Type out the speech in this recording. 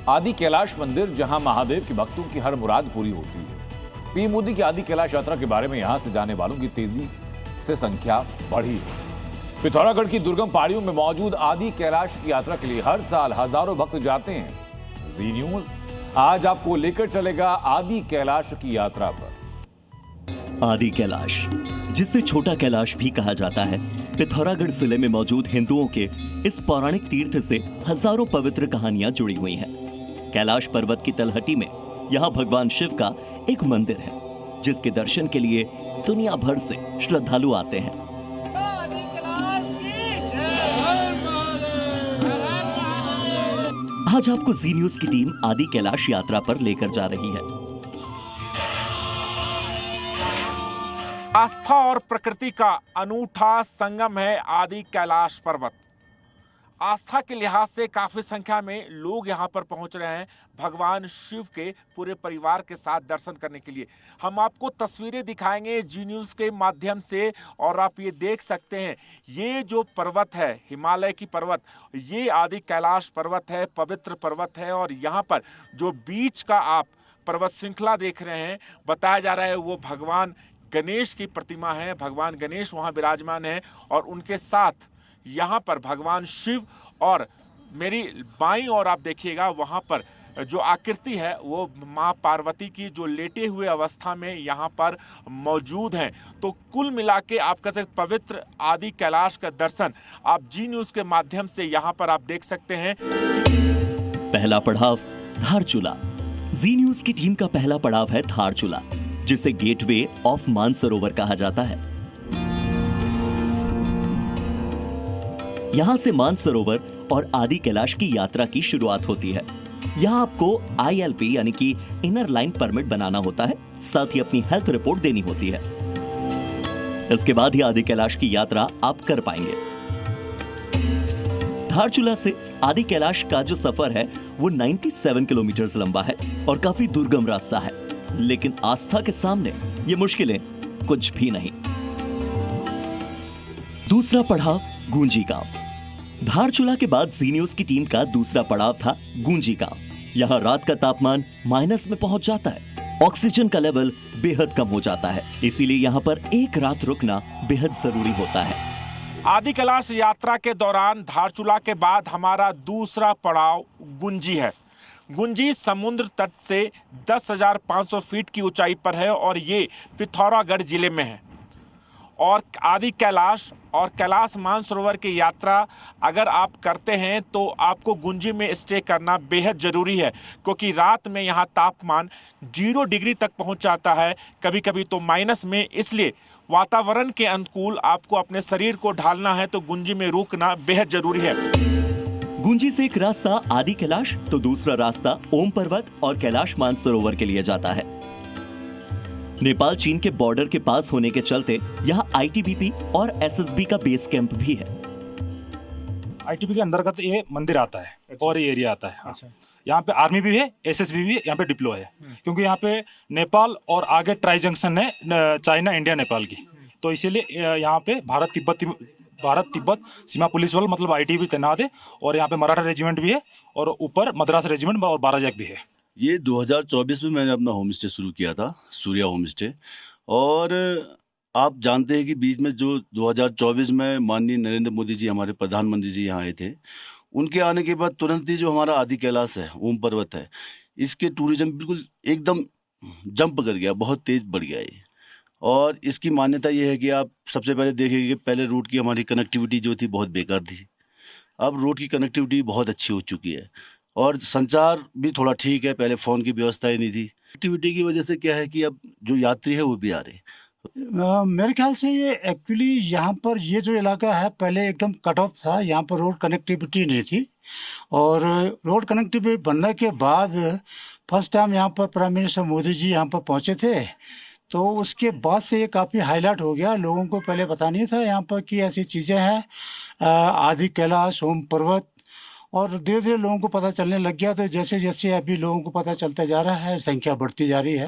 आदि कैलाश मंदिर, जहां महादेव के भक्तों की हर मुराद पूरी होती है। पीएम मोदी की आदि कैलाश यात्रा के बारे में यहां से जाने वालों की तेजी से संख्या बढ़ी है। पिथौरागढ़ की दुर्गम पहाड़ियों में मौजूद आदि कैलाश की यात्रा के लिए हर साल हजारों भक्त जाते हैं। जी न्यूज आज आपको लेकर चलेगा आदि कैलाश की यात्रा पर। आदि कैलाश, जिसे छोटा कैलाश भी कहा जाता है, पिथौरागढ़ जिले में मौजूद हिंदुओं के इस पौराणिक तीर्थ से हजारों पवित्र कहानियां जुड़ी हुई हैं। कैलाश पर्वत की तलहटी में यहाँ भगवान शिव का एक मंदिर है, जिसके दर्शन के लिए दुनिया भर से श्रद्धालु आते हैं। आज आपको जी न्यूज की टीम आदि कैलाश यात्रा पर लेकर जा रही है। आस्था और प्रकृति का अनूठा संगम है आदि कैलाश पर्वत। आस्था के लिहाज से काफी संख्या में लोग यहां पर पहुंच रहे हैं भगवान शिव के पूरे परिवार के साथ दर्शन करने के लिए। हम आपको तस्वीरें दिखाएंगे जी न्यूज के माध्यम से, और आप ये देख सकते हैं ये जो पर्वत है, हिमालय की पर्वत, ये आदि कैलाश पर्वत है, पवित्र पर्वत है। और यहाँ पर जो बीच का आप पर्वत श्रृंखला देख रहे हैं, बताया जा रहा है वो भगवान गणेश की प्रतिमा है। भगवान गणेश वहाँ विराजमान है और उनके साथ यहाँ पर भगवान शिव, और मेरी बाईं ओर आप देखिएगा वहाँ पर जो आकृति है वो माँ पार्वती की, जो लेटे हुए अवस्था में यहाँ पर मौजूद हैं। तो कुल मिला के आप कह सकते पवित्र आदि कैलाश का दर्शन आप जी न्यूज के माध्यम से यहाँ पर आप देख सकते हैं। पहला पड़ाव धारचूला। जी न्यूज की टीम का पहला पड़ाव है धारचूला, जिसे गेटवे ऑफ मानसरोवर कहा जाता है। यहां से मानसरोवर और आदि कैलाश की यात्रा की शुरुआत होती है। यहां आपको ILP यानी कि इनर लाइन परमिट बनाना होता है, साथ ही अपनी हेल्थ रिपोर्ट देनी होती है। इसके बाद ही आदि कैलाश की यात्रा आप कर पाएंगे। धारचूला से आदि कैलाश का जो सफर है वो 97 किलोमीटर लंबा है और काफी दुर्गम रास्ता है, लेकिन आस्था के सामने ये मुश्किलें कुछ भी नहीं। दूसरा पड़ाव गूंजी गांव। धारचूला के बाद जी न्यूज की टीम का दूसरा पड़ाव था गूंजी गांव। यहाँ रात का तापमान माइनस में पहुंच जाता है, ऑक्सीजन का लेवल बेहद कम हो जाता है, इसीलिए यहाँ पर एक रात रुकना बेहद जरूरी होता है। आदि कैलाश यात्रा के दौरान धारचूला के बाद हमारा दूसरा पड़ाव गुंजी है। गुंजी समुद्र तट से 10,500 फीट की ऊंचाई पर है और ये पिथौरागढ़ जिले में है। और आदि कैलाश और कैलाश मानसरोवर की यात्रा अगर आप करते हैं तो आपको गुंजी में स्टे करना बेहद ज़रूरी है, क्योंकि रात में यहाँ तापमान 0 डिग्री तक पहुँच जाता है, कभी कभी तो माइनस में। इसलिए वातावरण के अनुकूल आपको अपने शरीर को ढालना है तो गुंजी में रुकना बेहद ज़रूरी है। गुंजी से एक रास्ता आदि कैलाश तो दूसरा रास्ता ओम पर्वत और कैलाश मानसरोवर के लिए जाता है। नेपाल चीन के बॉर्डर के पास होने के चलते यहाँ ITBP और SSB का बेस कैंप भी है। ITBP के अंतर्गत ये मंदिर आता है। अच्छा। और ये एरिया आता है। अच्छा। यहाँ पे आर्मी भी है, SSB भी यहाँ पे डिप्लॉय है, क्योंकि यहाँ पे नेपाल और आगे ट्राई जंक्शन है चाइना इंडिया नेपाल की, तो इसीलिए यहाँ पे भारत तिब्बत सीमा पुलिस बल मतलब ITBP तैनात है। और यहाँ पे मराठा रेजिमेंट भी है और ऊपर मद्रास रेजिमेंट और बाराजैक भी है। ये 2024 में मैंने अपना होम स्टे शुरू किया था, सूर्या होम स्टे। और आप जानते हैं कि बीच में जो 2024 में माननीय नरेंद्र मोदी जी, हमारे प्रधानमंत्री जी यहाँ आए थे, उनके आने के बाद तुरंत ही जो हमारा आदि कैलाश है, ओम पर्वत है, इसके टूरिज्म बिल्कुल एकदम जंप कर गया, बहुत तेज बढ़ गया ये। और इसकी मान्यता ये है कि आप सबसे पहले देखेंगे कि पहले रोड की हमारी कनेक्टिविटी जो थी बहुत बेकार थी, अब रोड की कनेक्टिविटी बहुत अच्छी हो चुकी है और संचार भी थोड़ा ठीक है। पहले फ़ोन की व्यवस्था ही नहीं थी। कनेक्टिविटी की वजह से क्या है कि अब जो यात्री है वो भी आ रहे हैं। मेरे ख्याल से ये एक्चुअली यहाँ पर ये जो इलाका है पहले एकदम कट ऑफ था, यहाँ पर रोड कनेक्टिविटी नहीं थी। और रोड कनेक्टिविटी बनने के बाद फर्स्ट टाइम यहाँ पर प्राइम मिनिस्टर मोदी जी यहाँ पर पहुँचे थे, तो उसके बाद से ये काफ़ी हाईलाइट हो गया। लोगों को पहले पता नहीं था यहाँ पर कि ऐसी चीज़ें हैं आदि कैलाश, ओम पर्वत, और धीरे धीरे लोगों को पता चलने लग गया। तो जैसे जैसे अभी लोगों को पता चलता जा रहा है, संख्या बढ़ती जा रही है।